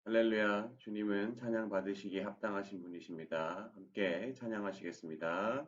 할렐루야, 주님은 찬양 받으시기에 합당하신 분이십니다. 함께 찬양하시겠습니다.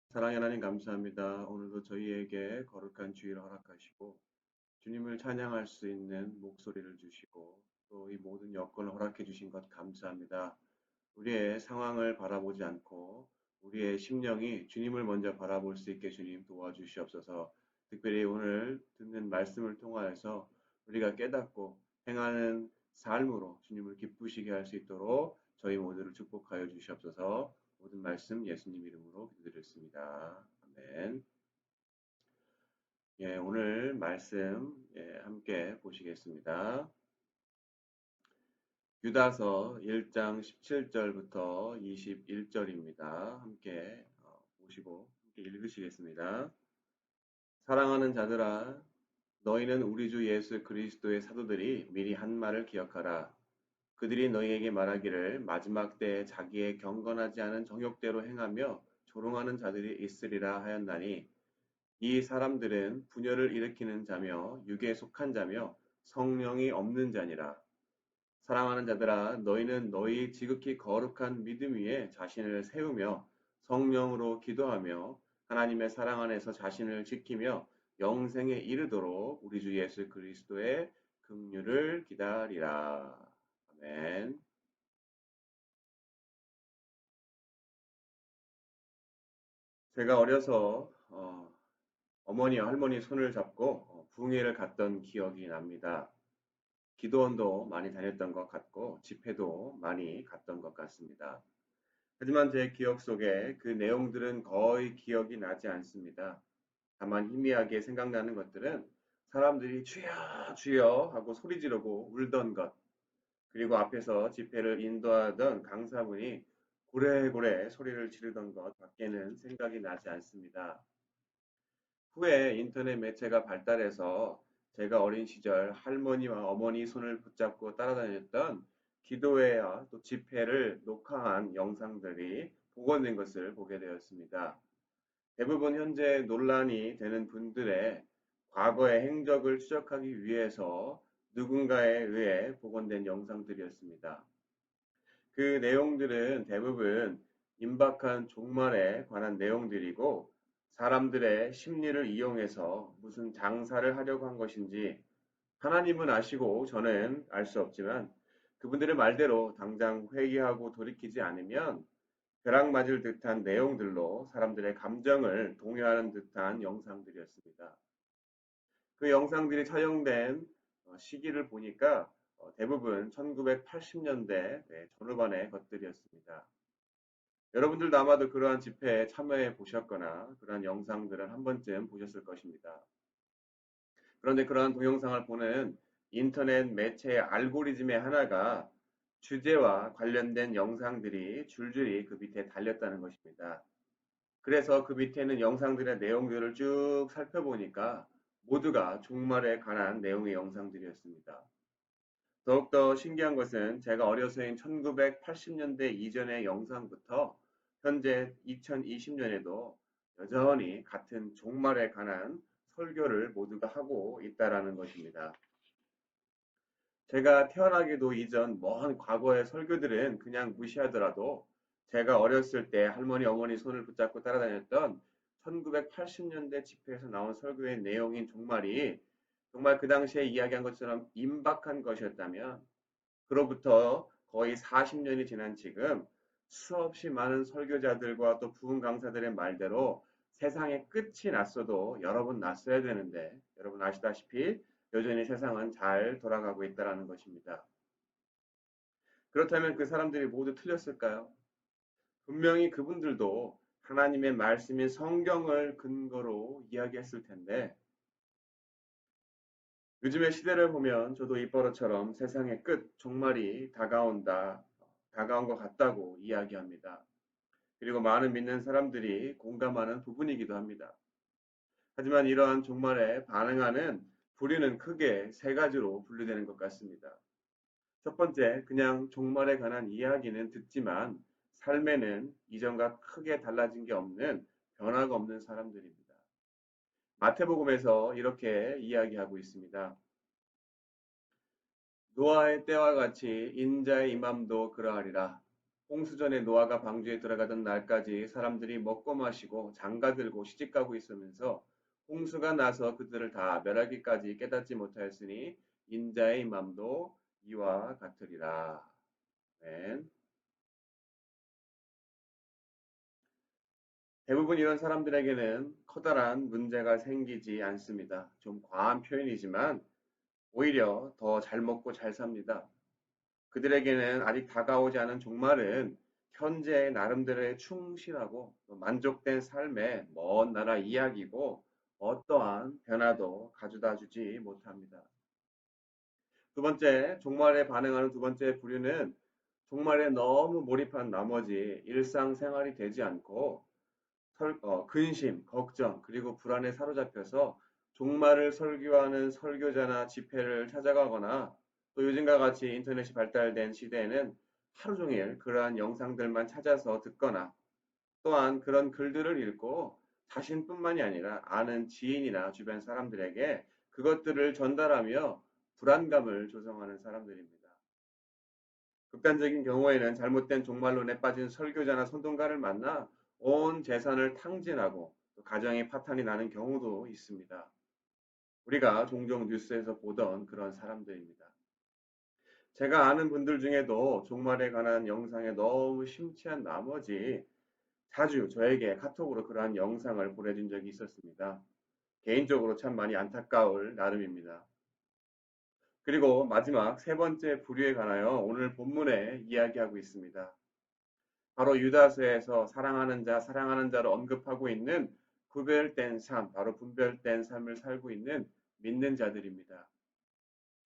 사랑의 하나님 감사합니다. 오늘도 저희에게 거룩한 주의를 허락하시고 주님을 찬양할 수 있는 목소리를 주시고 또 이 모든 여건을 허락해 주신 것 감사합니다. 우리의 상황을 바라보지 않고 우리의 심령이 주님을 먼저 바라볼 수 있게 주님 도와주시옵소서. 특별히 오늘 듣는 말씀을 통하여서 우리가 깨닫고 행하는 삶으로 주님을 기쁘시게 할 수 있도록 저희 모두를 축복하여 주시옵소서. 모든 말씀 예수님 이름으로 기도드렸습니다. 아멘. 예, 오늘 말씀 함께 보시겠습니다. 유다서 1장 17절부터 21절입니다. 함께 보시고 함께 읽으시겠습니다. 사랑하는 자들아, 너희는 우리 주 예수 그리스도의 사도들이 미리 한 말을 기억하라. 그들이 너희에게 말하기를 마지막 때에 자기의 경건하지 않은 정욕대로 행하며 조롱하는 자들이 있으리라 하였나니 이 사람들은 분열을 일으키는 자며 육에 속한 자며 성령이 없는 자니라. 사랑하는 자들아, 너희는 너희 지극히 거룩한 믿음 위에 자신을 세우며 성령으로 기도하며 하나님의 사랑 안에서 자신을 지키며 영생에 이르도록 우리 주 예수 그리스도의 긍휼을 기다리라. 아멘. 제가 어려서 어머니와 할머니 손을 잡고 부흥회를 갔던 기억이 납니다. 기도원도 많이 다녔던 것 같고 집회도 많이 갔던 것 같습니다. 하지만 제 기억 속에 그 내용들은 거의 기억이 나지 않습니다. 다만 희미하게 생각나는 것들은 사람들이 주여 주여 하고 소리 지르고 울던 것, 그리고 앞에서 집회를 인도하던 강사분이 고래고래 소리를 지르던 것 밖에는 생각이 나지 않습니다. 후에 인터넷 매체가 발달해서 제가 어린 시절 할머니와 어머니 손을 붙잡고 따라다녔던 기도회와 또 집회를 녹화한 영상들이 복원된 것을 보게 되었습니다. 대부분 현재 논란이 되는 분들의 과거의 행적을 추적하기 위해서 누군가에 의해 복원된 영상들이었습니다. 그 내용들은 대부분 임박한 종말에 관한 내용들이고 사람들의 심리를 이용해서 무슨 장사를 하려고 한 것인지 하나님은 아시고 저는 알 수 없지만 그분들의 말대로 당장 회개하고 돌이키지 않으면 벼락 맞을 듯한 내용들로 사람들의 감정을 동요하는 듯한 영상들이었습니다. 그 영상들이 촬영된 시기를 보니까 대부분 1980년대 전후반의 것들이었습니다. 여러분들도 아마도 그러한 집회에 참여해 보셨거나 그러한 영상들을 한 번쯤 보셨을 것입니다. 그런데 그러한 동영상을 보는 인터넷 매체의 알고리즘의 하나가 주제와 관련된 영상들이 줄줄이 그 밑에 달렸다는 것입니다. 그래서 그 밑에는 영상들의 내용들을 쭉 살펴보니까 모두가 종말에 관한 내용의 영상들이었습니다. 더욱더 신기한 것은 제가 어려서인 1980년대 이전의 영상부터 현재 2020년에도 여전히 같은 종말에 관한 설교를 모두가 하고 있다라는 것입니다. 제가 태어나기도 이전 먼 과거의 설교들은 그냥 무시하더라도 제가 어렸을 때 할머니, 어머니 손을 붙잡고 따라다녔던 1980년대 집회에서 나온 설교의 내용인 종말이 정말 그 당시에 이야기한 것처럼 임박한 것이었다면 그로부터 거의 40년이 지난 지금 수없이 많은 설교자들과 또 부흥 강사들의 말대로 세상에 끝이 났어도 여러 번 났어야 되는데 여러분 아시다시피 여전히 세상은 잘 돌아가고 있다는 것입니다. 그렇다면 그 사람들이 모두 틀렸을까요? 분명히 그분들도 하나님의 말씀인 성경을 근거로 이야기했을 텐데 요즘의 시대를 보면 저도 입버릇처럼 세상의 끝, 종말이 다가온 것 같다고 이야기합니다. 그리고 많은 믿는 사람들이 공감하는 부분이기도 합니다. 하지만 이러한 종말에 반응하는 부류는 크게 세 가지로 분류되는 것 같습니다. 첫 번째, 그냥 종말에 관한 이야기는 듣지만 삶에는 이전과 크게 달라진 게 없는 변화가 없는 사람들입니다. 마태복음에서 이렇게 이야기하고 있습니다. 노아의 때와 같이 인자의 임함도 그러하리라. 홍수전에 노아가 방주에 들어가던 날까지 사람들이 먹고 마시고 장가들고 시집가고 있으면서 홍수가 나서 그들을 다 멸하기까지 깨닫지 못하였으니 인자의 임함도 이와 같으리라. 아멘. 대부분 이런 사람들에게는 커다란 문제가 생기지 않습니다. 좀 과한 표현이지만 오히려 더 잘 먹고 잘 삽니다. 그들에게는 아직 다가오지 않은 종말은 현재의 나름대로의 충실하고 만족된 삶의 먼 나라 이야기고 어떠한 변화도 가져다 주지 못합니다. 두 번째, 종말에 반응하는 두 번째 부류는 종말에 너무 몰입한 나머지 일상생활이 되지 않고 근심, 걱정, 그리고 불안에 사로잡혀서 종말을 설교하는 설교자나 집회를 찾아가거나 또 요즘과 같이 인터넷이 발달된 시대에는 하루 종일 그러한 영상들만 찾아서 듣거나 또한 그런 글들을 읽고 자신뿐만이 아니라 아는 지인이나 주변 사람들에게 그것들을 전달하며 불안감을 조성하는 사람들입니다. 극단적인 경우에는 잘못된 종말론에 빠진 설교자나 선동가를 만나 온 재산을 탕진하고 또 가정의 파탄이 나는 경우도 있습니다. 우리가 종종 뉴스에서 보던 그런 사람들입니다. 제가 아는 분들 중에도 종말에 관한 영상에 너무 심취한 나머지 자주 저에게 카톡으로 그러한 영상을 보내준 적이 있었습니다. 개인적으로 참 많이 안타까울 나름입니다. 그리고 마지막 세 번째 부류에 관하여 오늘 본문에 이야기하고 있습니다. 바로 유다서에서 사랑하는 자를 언급하고 있는 구별된 삶, 바로 분별된 삶을 살고 있는 믿는 자들입니다.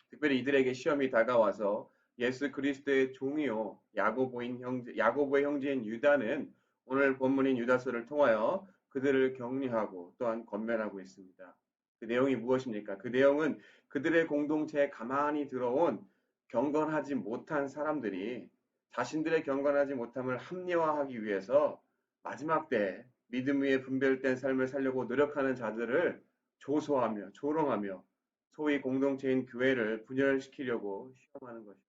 특별히 이들에게 시험이 다가와서 예수 그리스도의 종이요 야고보의 형제인 유다는 오늘 본문인 유다서를 통하여 그들을 격려하고 또한 권면하고 있습니다. 그 내용이 무엇입니까? 그 내용은 그들의 공동체에 가만히 들어온 경건하지 못한 사람들이 자신들의 경건하지 못함을 합리화하기 위해서 마지막 때 믿음 위에 분별된 삶을 살려고 노력하는 자들을 조소하며 조롱하며 소위 공동체인 교회를 분열시키려고 시험하는 것입니다.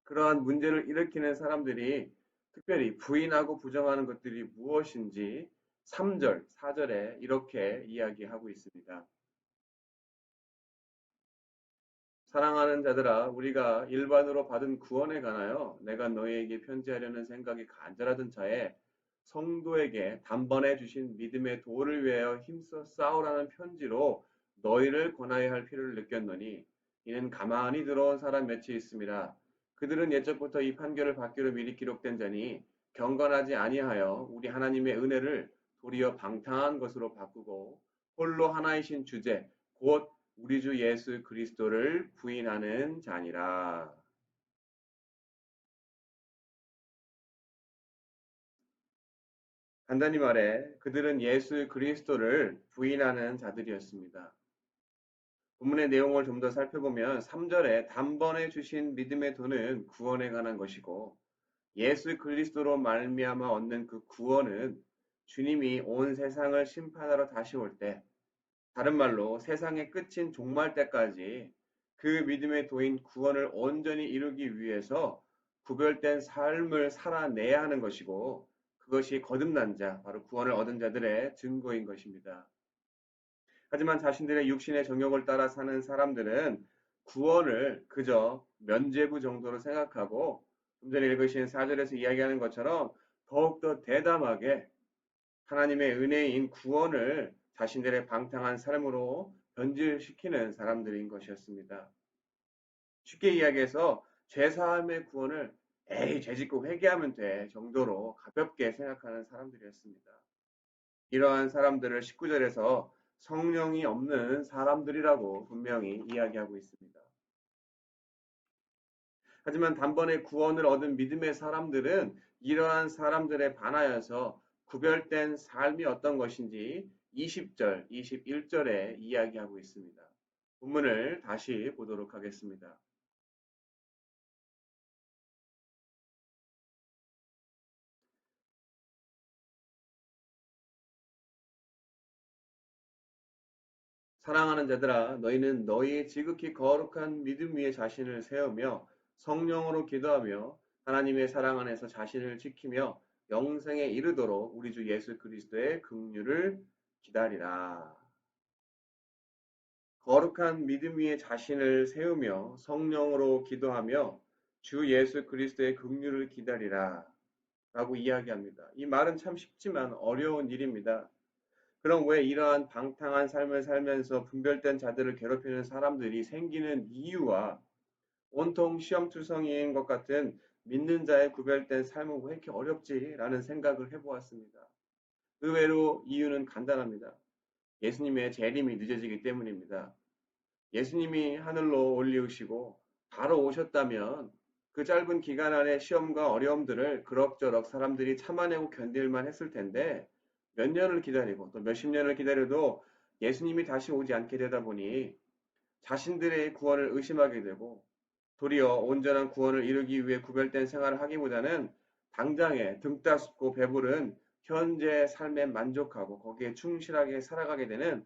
그러한 문제를 일으키는 사람들이 특별히 부인하고 부정하는 것들이 무엇인지 3절, 4절에 이렇게 이야기하고 있습니다. 사랑하는 자들아, 우리가 일반으로 받은 구원에 관하여 내가 너희에게 편지하려는 생각이 간절하던 차에 성도에게 단번에 주신 믿음의 도를 위하여 힘써 싸우라는 편지로 너희를 권하여야 할 필요를 느꼈노니 이는 가만히 들어온 사람 몇이 있음이라. 그들은 옛적부터 이 판결을 받기로 미리 기록된 자니 경건하지 아니하여 우리 하나님의 은혜를 도리어 방탕한 것으로 바꾸고 홀로 하나이신 주제 곧 우리 주 예수 그리스도를 부인하는 자니라. 간단히 말해 그들은 예수 그리스도를 부인하는 자들이었습니다. 본문의 내용을 좀 더 살펴보면 3절에 단번에 주신 믿음의 도는 구원에 관한 것이고 예수 그리스도로 말미암아 얻는 그 구원은 주님이 온 세상을 심판하러 다시 올 때, 다른 말로 세상의 끝인 종말 때까지 그 믿음의 도인 구원을 온전히 이루기 위해서 구별된 삶을 살아내야 하는 것이고 그것이 거듭난 자, 바로 구원을 얻은 자들의 증거인 것입니다. 하지만 자신들의 육신의 정욕을 따라 사는 사람들은 구원을 그저 면죄부 정도로 생각하고 좀 전에 읽으신 4절에서 이야기하는 것처럼 더욱더 대담하게 하나님의 은혜인 구원을 자신들의 방탕한 삶으로 변질시키는 사람들인 것이었습니다. 쉽게 이야기해서 죄사함의 구원을 에이, 죄 짓고 회개하면 돼 정도로 가볍게 생각하는 사람들이었습니다. 이러한 사람들을 19절에서 성령이 없는 사람들이라고 분명히 이야기하고 있습니다. 하지만 단번에 구원을 얻은 믿음의 사람들은 이러한 사람들에 반하여서 구별된 삶이 어떤 것인지 20절, 21절에 이야기하고 있습니다. 본문을 다시 보도록 하겠습니다. 사랑하는 자들아, 너희는 너희의 지극히 거룩한 믿음 위에 자신을 세우며 성령으로 기도하며 하나님의 사랑 안에서 자신을 지키며 영생에 이르도록 우리 주 예수 그리스도의 긍휼을 기다리라. 거룩한 믿음 위에 자신을 세우며 성령으로 기도하며 주 예수 그리스도의 긍휼을 기다리라. 라고 이야기합니다. 이 말은 참 쉽지만 어려운 일입니다. 그럼 왜 이러한 방탕한 삶을 살면서 분별된 자들을 괴롭히는 사람들이 생기는 이유와 온통 시험투성이인 것 같은 믿는 자의 구별된 삶은 왜 이렇게 어렵지라는 생각을 해보았습니다. 의외로 이유는 간단합니다. 예수님의 재림이 늦어지기 때문입니다. 예수님이 하늘로 올리우시고 바로 오셨다면 그 짧은 기간 안에 시험과 어려움들을 그럭저럭 사람들이 참아내고 견딜만 했을 텐데 몇 년을 기다리고 또 몇십 년을 기다려도 예수님이 다시 오지 않게 되다 보니 자신들의 구원을 의심하게 되고 도리어 온전한 구원을 이루기 위해 구별된 생활을 하기보다는 당장에 등 따숩고 배부른 현재 삶에 만족하고 거기에 충실하게 살아가게 되는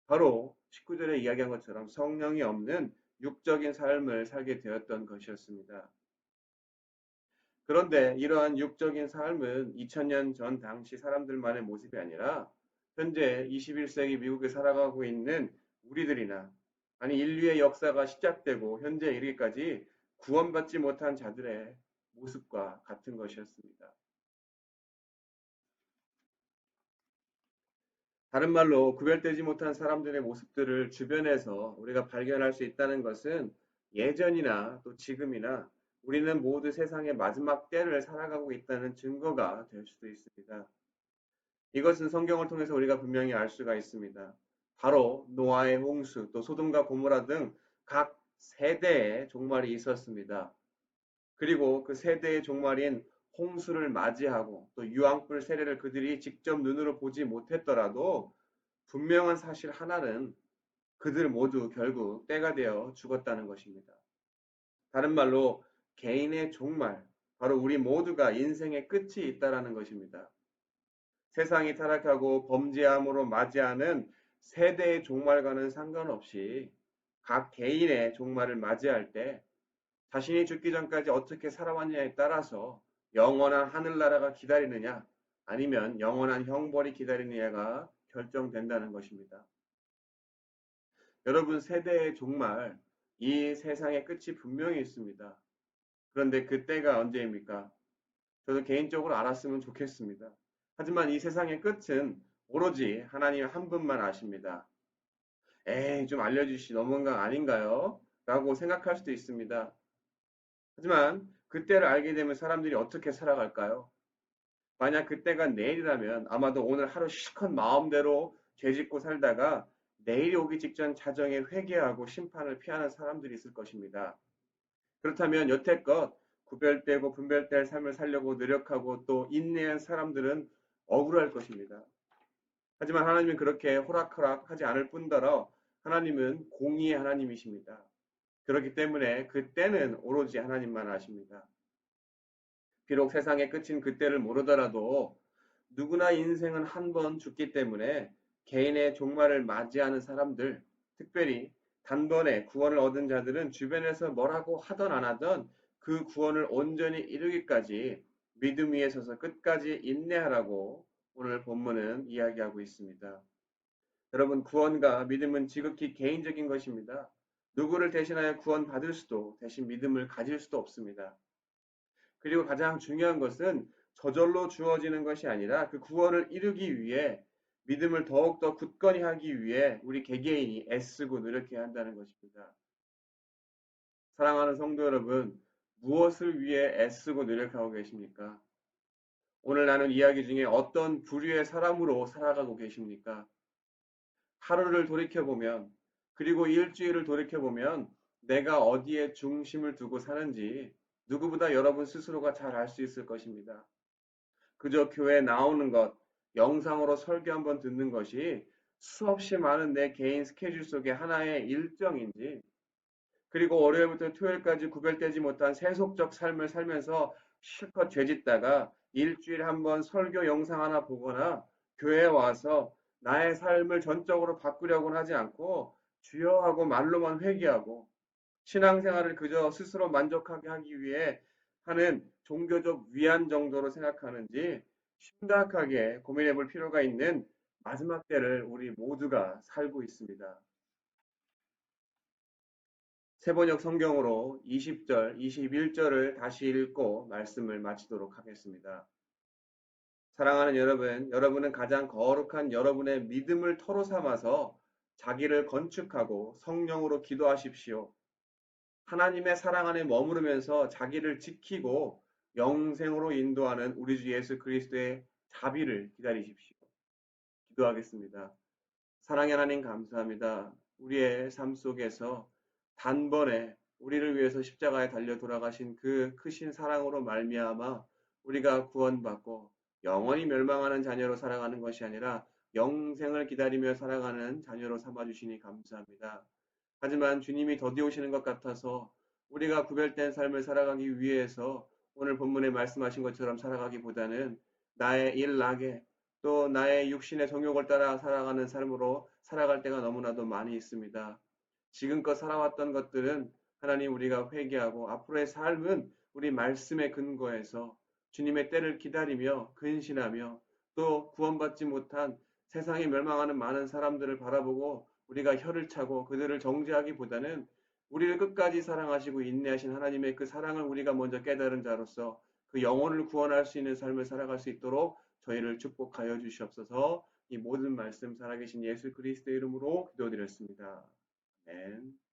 바로 19절에 이야기한 것처럼 성령이 없는 육적인 삶을 살게 되었던 것이었습니다. 그런데 이러한 육적인 삶은 2000년 전 당시 사람들만의 모습이 아니라 현재 21세기 미국에 살아가고 있는 우리들이나 아니 인류의 역사가 시작되고 현재 이르기까지 구원받지 못한 자들의 모습과 같은 것이었습니다. 다른 말로 구별되지 못한 사람들의 모습들을 주변에서 우리가 발견할 수 있다는 것은 예전이나 또 지금이나 우리는 모두 세상의 마지막 때를 살아가고 있다는 증거가 될 수도 있습니다. 이것은 성경을 통해서 우리가 분명히 알 수가 있습니다. 바로 노아의 홍수, 또 소돔과 고모라 등 각 세대의 종말이 있었습니다. 그리고 그 세대의 종말인 홍수를 맞이하고 또 유황불 세례를 그들이 직접 눈으로 보지 못했더라도 분명한 사실 하나는 그들 모두 결국 때가 되어 죽었다는 것입니다. 다른 말로 개인의 종말, 바로 우리 모두가 인생의 끝이 있다라는 것입니다. 세상이 타락하고 범죄함으로 맞이하는 세대의 종말과는 상관없이 각 개인의 종말을 맞이할 때 자신이 죽기 전까지 어떻게 살아왔냐에 따라서 영원한 하늘나라가 기다리느냐 아니면 영원한 형벌이 기다리느냐가 결정된다는 것입니다. 여러분, 세대의 종말, 이 세상의 끝이 분명히 있습니다. 그런데 그때가 언제입니까? 저도 개인적으로 알았으면 좋겠습니다. 하지만 이 세상의 끝은 오로지 하나님 한 분만 아십니다. 에이, 좀 알려주시 너무한 거 아닌가요? 라고 생각할 수도 있습니다. 하지만 그때를 알게 되면 사람들이 어떻게 살아갈까요? 만약 그때가 내일이라면 아마도 오늘 하루 실컷 마음대로 죄짓고 살다가 내일이 오기 직전 자정에 회개하고 심판을 피하는 사람들이 있을 것입니다. 그렇다면 여태껏 구별되고 분별될 삶을 살려고 노력하고 또 인내한 사람들은 억울할 것입니다. 하지만 하나님은 그렇게 호락호락하지 않을 뿐더러 하나님은 공의의 하나님이십니다. 그렇기 때문에 그때는 오로지 하나님만 아십니다. 비록 세상의 끝인 그때를 모르더라도 누구나 인생은 한 번 죽기 때문에 개인의 종말을 맞이하는 사람들, 특별히 단번에 구원을 얻은 자들은 주변에서 뭐라고 하던 안 하던 그 구원을 온전히 이루기까지 믿음 위에 서서 끝까지 인내하라고 오늘 본문은 이야기하고 있습니다. 여러분, 구원과 믿음은 지극히 개인적인 것입니다. 누구를 대신하여 구원받을 수도 대신 믿음을 가질 수도 없습니다. 그리고 가장 중요한 것은 저절로 주어지는 것이 아니라 그 구원을 이루기 위해 믿음을 더욱더 굳건히 하기 위해 우리 개개인이 애쓰고 노력해야 한다는 것입니다. 사랑하는 성도 여러분, 무엇을 위해 애쓰고 노력하고 계십니까? 오늘 나눈 이야기 중에 어떤 부류의 사람으로 살아가고 계십니까? 하루를 돌이켜보면, 그리고 일주일을 돌이켜보면 내가 어디에 중심을 두고 사는지 누구보다 여러분 스스로가 잘 알 수 있을 것입니다. 그저 교회에 나오는 것, 영상으로 설교 한번 듣는 것이 수없이 많은 내 개인 스케줄 속의 하나의 일정인지, 그리고 월요일부터 토요일까지 구별되지 못한 세속적 삶을 살면서 실컷 죄짓다가 일주일에 한번 설교 영상 하나 보거나 교회에 와서 나의 삶을 전적으로 바꾸려고는 하지 않고 주여 하고 말로만 회개하고 신앙생활을 그저 스스로 만족하게 하기 위해 하는 종교적 위안 정도로 생각하는지 심각하게 고민해 볼 필요가 있는 마지막 때를 우리 모두가 살고 있습니다. 세번역 성경으로 20절, 21절을 다시 읽고 말씀을 마치도록 하겠습니다. 사랑하는 여러분, 여러분은 가장 거룩한 여러분의 믿음을 토로 삼아서 자기를 건축하고 성령으로 기도하십시오. 하나님의 사랑 안에 머무르면서 자기를 지키고 영생으로 인도하는 우리 주 예수 그리스도의 자비를 기다리십시오. 기도하겠습니다. 사랑의 하나님 감사합니다. 우리의 삶 속에서 단번에 우리를 위해서 십자가에 달려 돌아가신 그 크신 사랑으로 말미암아 우리가 구원받고 영원히 멸망하는 자녀로 살아가는 것이 아니라 영생을 기다리며 살아가는 자녀로 삼아주시니 감사합니다. 하지만 주님이 더디 오시는 것 같아서 우리가 구별된 삶을 살아가기 위해서 오늘 본문에 말씀하신 것처럼 살아가기보다는 나의 일락에 또 나의 육신의 정욕을 따라 살아가는 삶으로 살아갈 때가 너무나도 많이 있습니다. 지금껏 살아왔던 것들은 하나님 우리가 회개하고 앞으로의 삶은 우리 말씀의 근거에서 주님의 때를 기다리며 근신하며 또 구원받지 못한 세상에 멸망하는 많은 사람들을 바라보고 우리가 혀를 차고 그들을 정죄하기보다는 우리를 끝까지 사랑하시고 인내하신 하나님의 그 사랑을 우리가 먼저 깨달은 자로서 그 영혼을 구원할 수 있는 삶을 살아갈 수 있도록 저희를 축복하여 주시옵소서. 이 모든 말씀 살아계신 예수 그리스도의 이름으로 기도드렸습니다. 아멘.